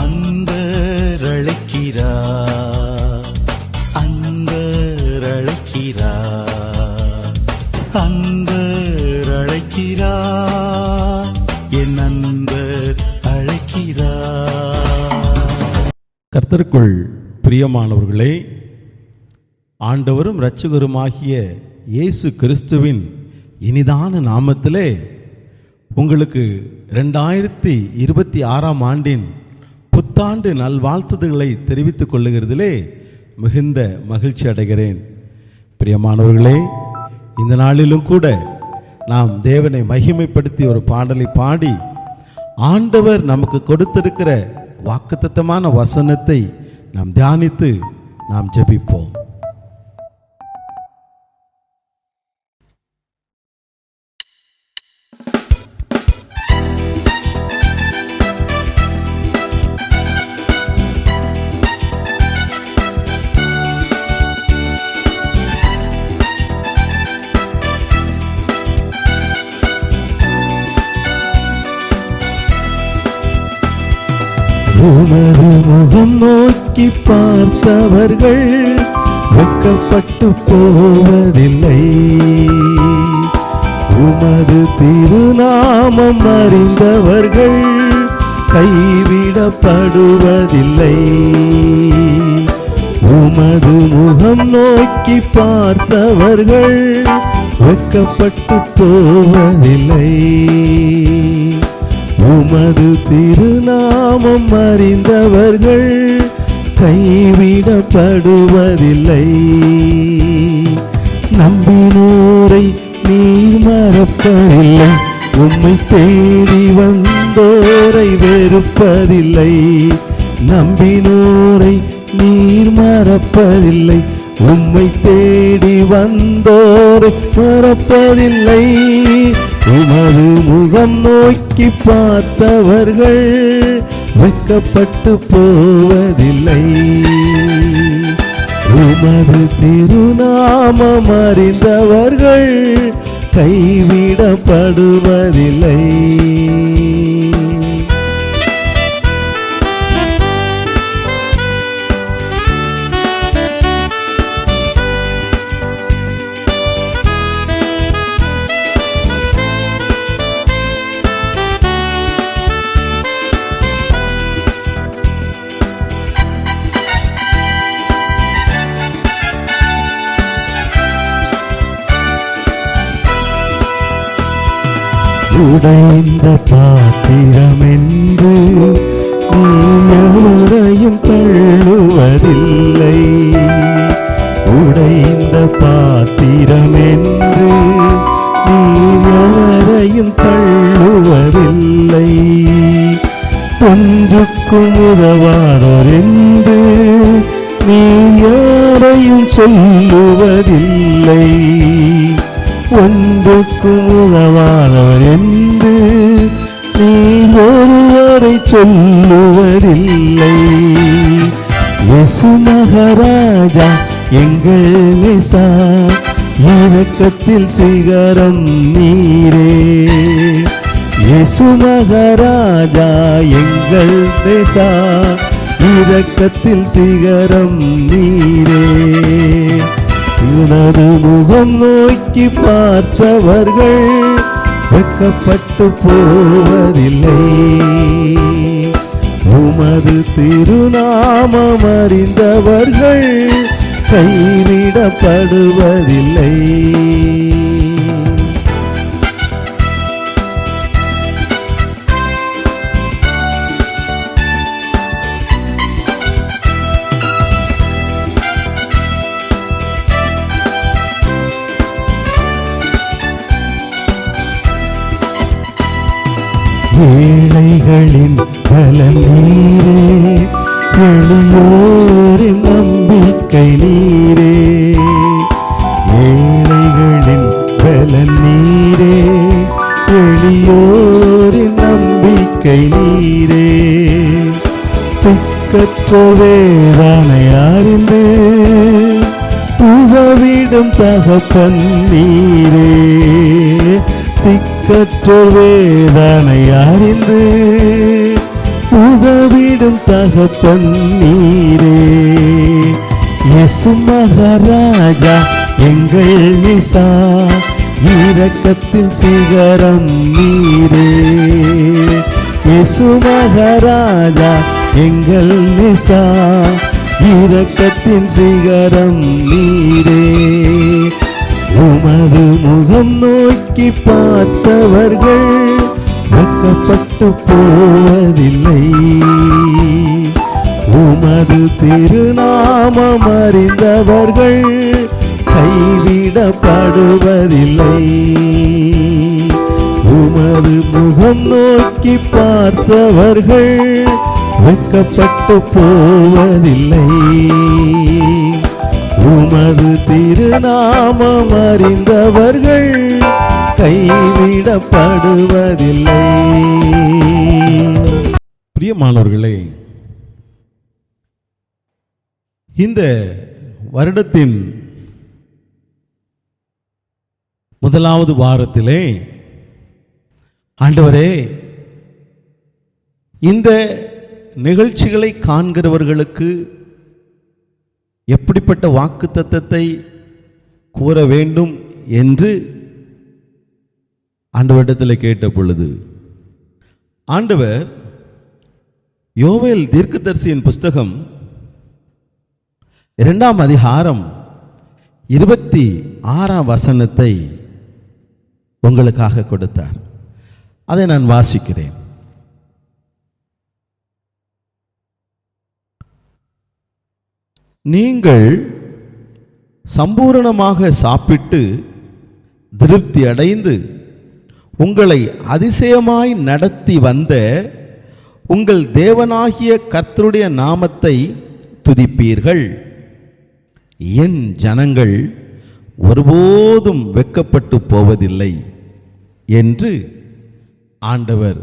அன்பர் அழைக்கிறார், அன்பர் அழைக்கிறார், அன்பர் அழைக்கிறார், என் அன்பர் அழைக்கிறார். கர்த்தருக்குள் பிரியமானவர்களே, ஆண்டவரும் இரட்சகருமாகிய இயேசு கிறிஸ்துவின் இனிதான நாமத்திலே உங்களுக்கு 2026 ஆண்டின் புத்தாண்டு நல்வாழ்த்துதல்களை தெரிவித்துக் கொள்ளுகிறதிலே மிகுந்த மகிழ்ச்சி அடைகிறேன். பிரியமானவர்களே, இந்த நாளிலும் கூட நாம் தேவனை மகிமைப்படுத்தி ஒரு பாடலை பாடி ஆண்டவர் நமக்கு கொடுத்திருக்கிற வாக்குத்தத்தமான வசனத்தை நாம் தியானித்து நாம் ஜெபிப்போம். உமது முகம் நோக்கி பார்த்தவர்கள் வெட்கப்பட்டு போவதில்லை, உமது திருநாமம் அறிந்தவர்கள் கைவிடப்படுவதில்லை. உமது முகம் நோக்கி பார்த்தவர்கள் வெட்கப்பட்டு போவதில்லை, உமது திருநாமம் அறிந்தவர்கள் கைவிடப்படுவதில்லை. நம்பினோரை நீர் மறப்பதில்லை, உம்மை தேடி வந்தோரை வெறுப்பதில்லை. நம்பினோரை நீர் மறப்பதில்லை, உம்மை தேடி வந்தோரை மறப்பதில்லை. உமது முகம் நோக்கி பார்த்தவர்கள் வெட்கப்பட்டு போவதில்லை, உமது திருநாமம் அறிந்தவர்கள் கைவிடப்படுவதில்லை. உடைந்த பாத்திரம் என்று நீ எவரையும் தள்ளுவதில்லை, உடைந்த பாத்திரம் என்று நீ எவரையும் தள்ளுவதில்லை. ஒன்றுக்கும் உதவாதோர் என்று நீ யாரையும் சொல்லுவதில்லை, ஒன்றுக்கும் உதவாதவர் என்று நீ ஒருவரை சொல்லுவதில்லை. இயேசு மகாராஜா எங்கள் நேசா, இரக்கத்தில் சிகரம் நீரே. இயேசு மகாராஜா எங்கள் நேசா, இரக்கத்தில் சிகரம் நீரே. உனது முகம் நோக்கி பார்த்தவர்கள் வெட்கப்பட்டு போவதில்லை, உமது திருநாமம் அறிந்தவர்கள் கைவிடப்படுவதில்லை. ஏழைகளின் பலன் நீரே, எளியோரின் நம்பிக்கை நீரே. ஏழைகளின் பலன் நீரே, எளியோரின் நம்பிக்கை நீரே. திக்கற்ற வேதனை அறிந்து உதவிடும் தகப்பன் நீரே. திக்கற்ற வேதனை அறிந்து உதவிடும் தகப்பன் நீரே. இயேசு மகாராஜா எங்கள் நிசா, இரக்கத்தின் சிகரம் நீரே. இயேசு மகாராஜா எங்கள் நிசா, இரக்கத்தின் சிகரம் நீரே. உமது முகம் நோக்கி பார்த்தவர்கள் வெட்கப்பட்டு போவதில்லை. உமது திருநாமம் அறிந்தவர்கள் கைவிடப்படுவதில்லை. உமது முகம் நோக்கி பார்த்தவர்கள் வெட்கப்பட்டு போவதில்லை. உமது திருநாமம் அறிந்தவர்கள் கைவிடப்படுவதில்லை. பிரியமானவர்களே, இந்த வருடத்தின் முதலாவது வாரத்திலே ஆண்டவரே, இந்த நிகழ்ச்சிகளை காண்கிறவர்களுக்கு எப்படிப்பட்ட வாக்குத்தத்தத்தை கூற வேண்டும் என்று ஆண்டவரிடத்தில் கேட்ட பொழுது, ஆண்டவர் யோவேல் தீர்க்கதரிசியின் புஸ்தகம் 2ஆம் அதிகாரம் 26ஆம் வசனத்தை உங்களுக்காக கொடுத்தார். அதை நான் வாசிக்கிறேன். நீங்கள் சம்பூரணமாக சாப்பிட்டு திருப்தி அடைந்து உங்களை அதிசயமாய் நடத்தி வந்த உங்கள் தேவனாகிய கர்த்தருடைய நாமத்தை துதிப்பீர்கள். என் ஜனங்கள் ஒருபோதும் வெட்கப்பட்டு போவதில்லை என்று ஆண்டவர்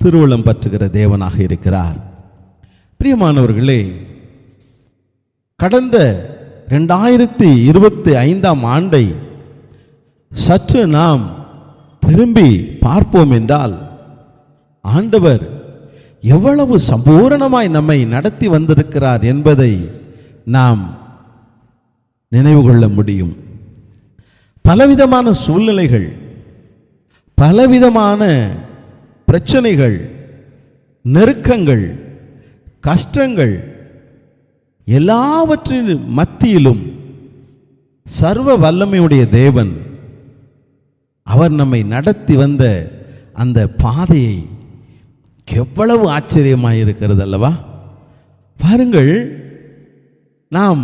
திருவுளம் பற்றுகிற தேவனாக இருக்கிறார். பிரியமானவர்களே, கடந்த 2025ஆம் ஆண்டை சற்று நாம் திரும்பி பார்ப்போம் என்றால், ஆண்டவர் எவ்வளவு சம்பூரணமாய் நம்மை நடத்தி வந்திருக்கிறார் என்பதை நாம் நினைவு கொள்ள முடியும். பலவிதமான சூழ்நிலைகள், பலவிதமான பிரச்சனைகள், நெருக்கங்கள், கஷ்டங்கள் எல்லாவற்றின் மத்தியிலும் சர்வ வல்லமையுடைய தேவன் அவர் நம்மை நடத்தி வந்த அந்த பாதையை எவ்வளவு ஆச்சரியமாயிருக்கிறது அல்லவா? பாருங்கள், நாம்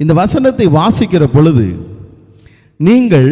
இந்த வசனத்தை வாசிக்கிற பொழுது, நீங்கள்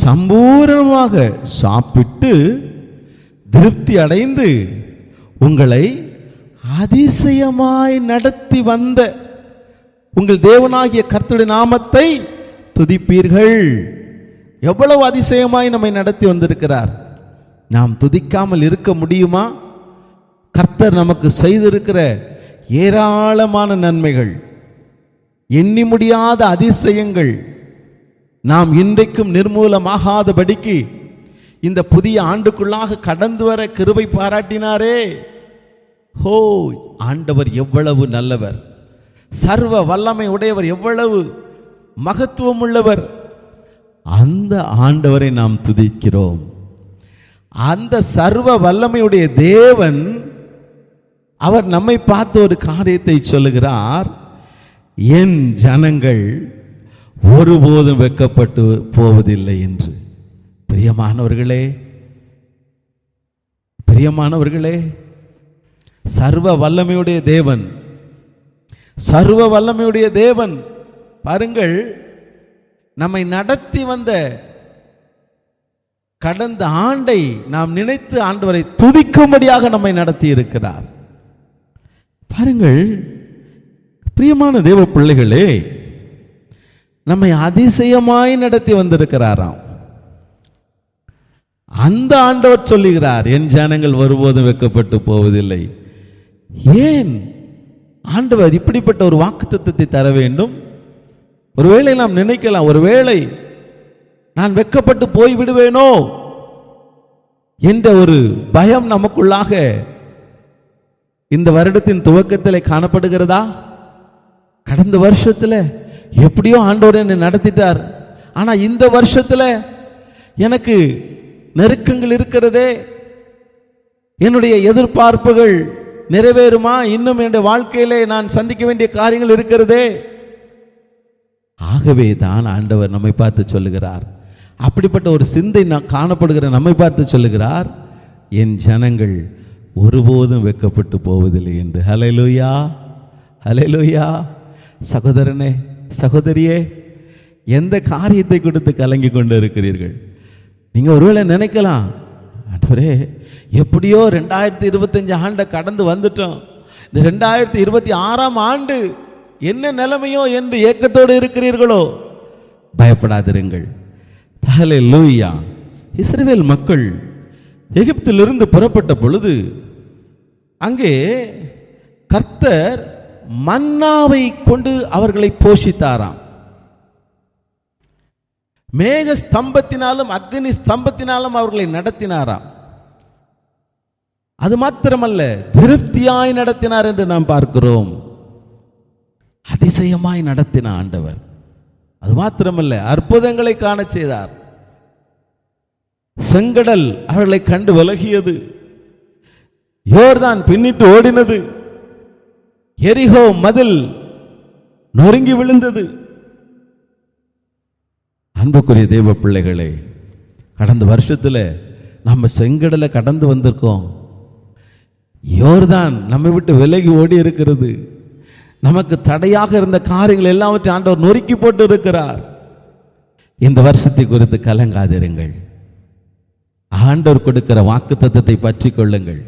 சம்பூரணமாக சாப்பிட்டு திருப்தி அடைந்து உங்களை அதிசயமாய் நடத்தி வந்த உங்கள் தேவனாகிய கர்த்தருடைய நாமத்தை துதிப்பீர்கள். எவ்வளவு அதிசயமாய் நம்மை நடத்தி வந்திருக்கிறார். நாம் துதிக்காமல் இருக்க முடியுமா? கர்த்தர் நமக்கு செய்திருக்கிற ஏராளமான நன்மைகள், எண்ணி முடியாத அதிசயங்கள் நாம் இன்றைக்கும் நிர்மூலமாகாதபடிக்கு இந்த புதிய ஆண்டுக்குள்ளாக கடந்து வர கிருபை பாராட்டினாரே. ஹோ, ஆண்டவர் எவ்வளவு நல்லவர், சர்வ வல்லமை உடையவர், எவ்வளவு மகத்துவம் உள்ளவர். அந்த ஆண்டவரை நாம் துதிக்கிறோம். அந்த சர்வ வல்லமையுடைய தேவன் அவர் நம்மை பார்த்து ஒரு காரியத்தை சொல்லுகிறார், என் ஜனங்கள் ஒருபோதும் வெட்கப்பட்டு போவதில்லை என்று. பிரியமானவர்களே, பிரியமானவர்களே, சர்வ வல்லமையுடைய தேவன், சர்வ வல்லமையுடைய தேவன் பாருங்கள், நம்மை நடத்தி வந்த கடந்த ஆண்டை நாம் நினைத்து ஆண்டவரை துதிக்கும்படியாக நம்மை நடத்தி இருக்கிறார். பாருங்கள், பிரியமான தேவ பிள்ளைகளே, நம்மை அதிசயமாய் நடத்தி வந்திருக்கிறாராம். அந்த ஆண்டவர் சொல்லுகிறார், என் ஜனங்கள் ஒருபோதும் வெட்கப்பட்டு போவதில்லை. ஏன் ஆண்டவர் இப்படிப்பட்ட ஒரு வாக்குத்தத்தத்தை தர வேண்டும்? ஒருவேளை நாம் நினைக்கலாம், ஒருவேளை நான் வெட்கப்பட்டு போய் விடுவேனோ என்ற ஒரு பயம் நமக்குள்ளாக இந்த வருடத்தின் துவக்கத்திலே காணப்படுகிறதா? கடந்த வருஷத்துல எப்படியோ ஆண்டவர் என்னை நடத்திட்டார், ஆனா இந்த வருஷத்துல எனக்கு நெருக்கங்கள் இருக்கிறதே, என்னுடைய எதிர்பார்ப்புகள் நிறைவேறுமா? இன்னும் என்னுடைய வாழ்க்கையிலே நான் சந்திக்க வேண்டிய காரியங்கள் இருக்கிறதே. ஆகவே தான் ஆண்டவர் நம்மை பார்த்து சொல்லுகிறார், அப்படிப்பட்ட ஒரு சிந்தை காணப்படுகிற நம்மை பார்த்து சொல்லுகிறார், என் ஜனங்கள் ஒருபோதும் வெட்கப்பட்டு போவதில்லை என்று. ஹல்லேலூயா, ஹல்லேலூயா. சகோதரனே, சகோதரியே, எந்த காரியத்தை கொடுத்து கலங்கி கொண்டு இருக்கிறீர்கள்? நீங்க ஒருவேளை நினைக்கலாம், ஆண்டவரே எப்படியோ 2025 ஆண்டை கடந்து வந்துட்டோம், இந்த 2026ஆம் ஆண்டு என்ன நிலைமையோ என்று ஏக்கத்தோடு இருக்கிறீர்களோ? பயப்படாதிருங்கள். ஹல்லேலூயா. இஸ்ரவேல் மக்கள் எகிப்திலிருந்து புறப்பட்ட பொழுது அங்கே கர்த்தர் மன்னாவை கொண்டு அவர்களை போஷித்தாராம். மேக ஸ்தம்பத்தினாலும் அக்னி ஸ்தம்பத்தினாலும் அவர்களை நடத்தினாராம். அது மாத்திரமல்ல, திருப்தியாய் நடத்தினார் என்று நாம் பார்க்கிறோம். அதிசயமாய் நடத்தின ஆண்டவர். அது மாத்திரமல்ல, அற்புதங்களை காண செய்தார். செங்கடல் அவர்களை கண்டு விலகியது, யோர்தான் பின்னிட்டு ஓடினது, எரிகோ மதில் நொறுங்கி விழுந்தது. அன்புக்குரிய தேவ பிள்ளைகளே, கடந்த வருஷத்துல நம்ம செங்கடலை கடந்து வந்திருக்கோம். யோர்தான் நம்மை விட்டு விலகி ஓடி இருக்கிறது. நமக்கு தடையாக இருந்த காரியங்கள் எல்லாவற்றையும் ஆண்டவர் நொறுக்கி போட்டு இருக்கிறார். இந்த வருஷத்தை குறித்து கலங்காதிருங்கள். ஆண்டவர் கொடுக்கிற வாக்குத்தத்தத்தை பற்றி கொள்ளுங்கள்.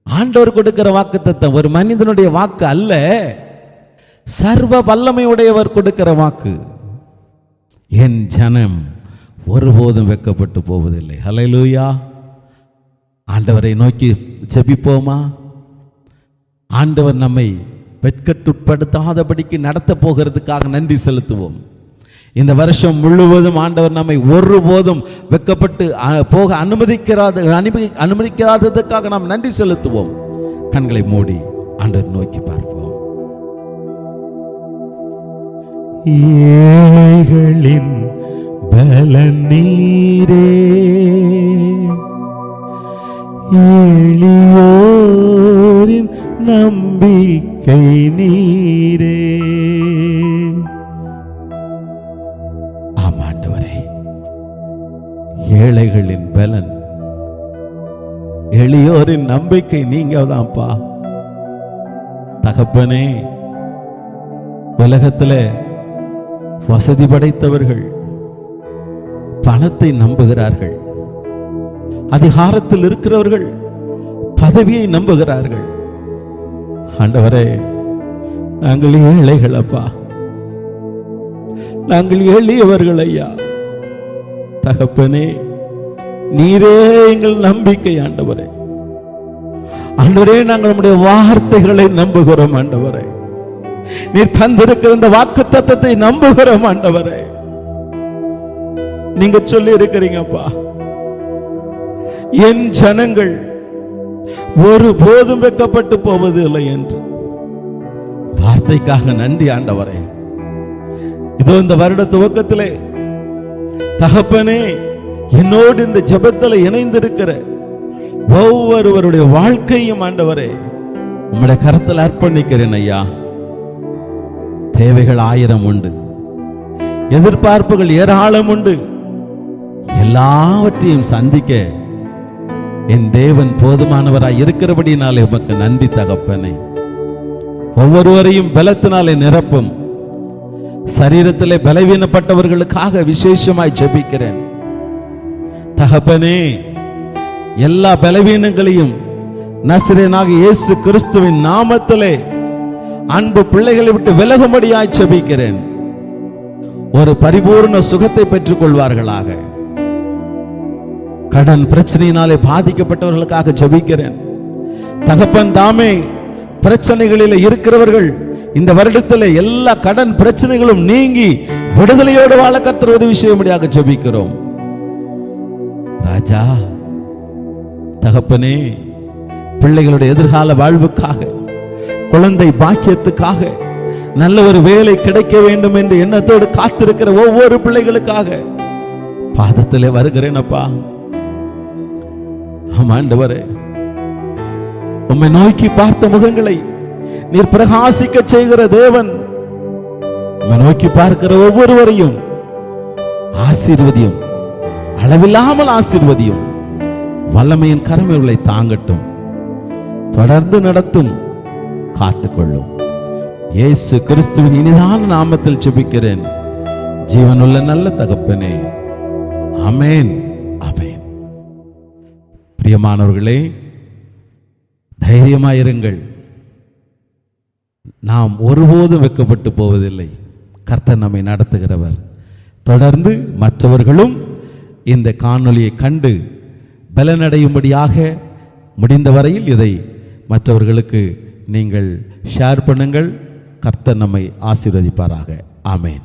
ஆண்டவர் கொடுக்கிற வாக்குத்தத்தம் ஒரு மனிதனுடைய வாக்கு அல்ல, சர்வ வல்லமையுடையவர் கொடுக்கிற வாக்கு. என் ஜனம் ஒருபோதும் வெட்கப்பட்டு போவதில்லை. ஹல்லேலூயா. ஆண்டவரை நோக்கி ஜெபிப்போமா? ஆண்டவர் நம்மை வெட்கத்துட்படுத்தாதபடிக்கு நடத்த போகிறதுக்காக நன்றி செலுத்துவோம். இந்த வருஷம் முழுவதும் ஆண்டவர் நம்மை ஒருபோதும் வெட்கப்பட்டு போக அனுமதிக்காததுக்காக நாம் நன்றி செலுத்துவோம். கண்களை மூடி ஆண்டவர் நோக்கி பார்ப்போம். ஏழைகளின் பலன் நீரே, எளியோரின் நம்பிக்கை நீரே. ஆமாண்டவரே, ஏழைகளின் பலன், எளியோரின் நம்பிக்கை நீங்க தான்ப்பா. தகப்பனே, உலகத்தில் வசதி படைத்தவர்கள் பணத்தை நம்புகிறார்கள், அதிகாரத்தில் இருக்கிறவர்கள் பதவியை நம்புகிறார்கள். ஆண்டவரே, நாங்கள் ஏழைகள் அப்பா, நாங்கள் எளியவர்கள் ஐயா. தகப்பனே, நீரே எங்கள் நம்பிக்கை ஆண்டவரே. ஆண்டவரே, நாங்கள் நம்முடைய வார்த்தைகளை நம்புகிறோம் ஆண்டவரே. நீர் தந்திருக்கிற இந்த வாக்குத்தத்தத்தை நம்புகிறோம் ஆண்டவரே. நீங்க சொல்லி இருக்கிறீங்கப்பா, என் ஜனங்கள் ஒருபோதும் வெட்கப்பட்டு போவது இல்லை என்று. வார்த்தைக்காக நன்றி ஆண்டவரே. இதோ இந்த வருட துவக்கத்திலே தகப்பனே, என்னோடு இந்த ஜெபத்தில் இணைந்திருக்கிற ஒவ்வொருவருடைய வாழ்க்கையும் ஆண்டவரே உம்முடைய கரத்தில் அர்ப்பணிக்கிறேன் ஐயா. தேவைகள் 1000 உண்டு, எதிர்பார்ப்புகள் ஏராளம் உண்டு. எல்லாவற்றையும் சந்திக்க என் தேவன் போதுமானவராய் இருக்கிறபடினாலே உமக்கு நன்றி தகப்பனே. ஒவ்வொருவரையும் பலத்தினாலே நிரப்பும். சரீரத்திலே பலவீனப்பட்டவர்களுக்காக விசேஷமாய் ஜெபிக்கிறேன் தகப்பனே. எல்லா பலவீனங்களையும் நசரேயனாக இயேசு கிறிஸ்துவின் நாமத்திலே அன்பு பிள்ளைகளை விட்டு விலகும்படியாய் ஜெபிக்கிறேன். ஒரு பரிபூர்ண சுகத்தை பெற்றுக் கொள்வார்களாக. கடன் பிரச்சனையினாலே பாதிக்கப்பட்டவர்களுக்காக ஜெபிக்கிறேன் தகப்பன் தாமே. பிரச்சனைகளில் இருக்கிறவர்கள் இந்த வருடத்தில் எல்லா கடன் பிரச்சனைகளும் நீங்கி விடுதலையோடு வாழ கர்த்தர் உதவி செய்யும்படியாக ஜெபிக்கிறோம் ராஜா. தகப்பனே, பிள்ளைகளுடைய எதிர்கால வாழ்வுக்காக, குழந்தை பாக்கியத்துக்காக, நல்ல ஒரு வேலை கிடைக்க வேண்டும் என்று எண்ணத்தோடு காத்திருக்கிற ஒவ்வொரு பிள்ளைகளுக்காக பாதத்திலே வருகிறேன் அப்பா. ஆண்டவரே, உம்மை நோக்கி பார்த்த முகங்களை நீர் பிரகாசிக்க செய்கிற தேவன். உம்மை நோக்கி பார்க்கிற ஒவ்வொருவரையும் ஆசீர்வதியும், அளவில்லாமல் ஆசீர்வதியும். வல்லமையின் கரங்களை தாங்கட்டும், தொடர்ந்து நடத்தும், காத்துக்கொள்ளும். இயேசு கிறிஸ்துவின் இனிதான நாமத்தில் ஜெபிக்கிறேன் ஜீவனுள்ள நல்ல தகப்பனே, ஆமென், ஆமென். பிரியமானவர்களே, தைரியமாயிருங்கள். நாம் ஒருபோதும் வெட்கப்பட்டு போவதில்லை. கர்த்தர் நம்மை நடத்துகிறவர். தொடர்ந்து மற்றவர்களும் இந்த காணொளியை கண்டு பலனடையும்படியாக முடிந்த வரையில் இதை மற்றவர்களுக்கு நீங்கள் ஷேர் பண்ணுங்கள். கர்த்தர் நம்மை ஆசீர்வதிப்பாராக. ஆமென்.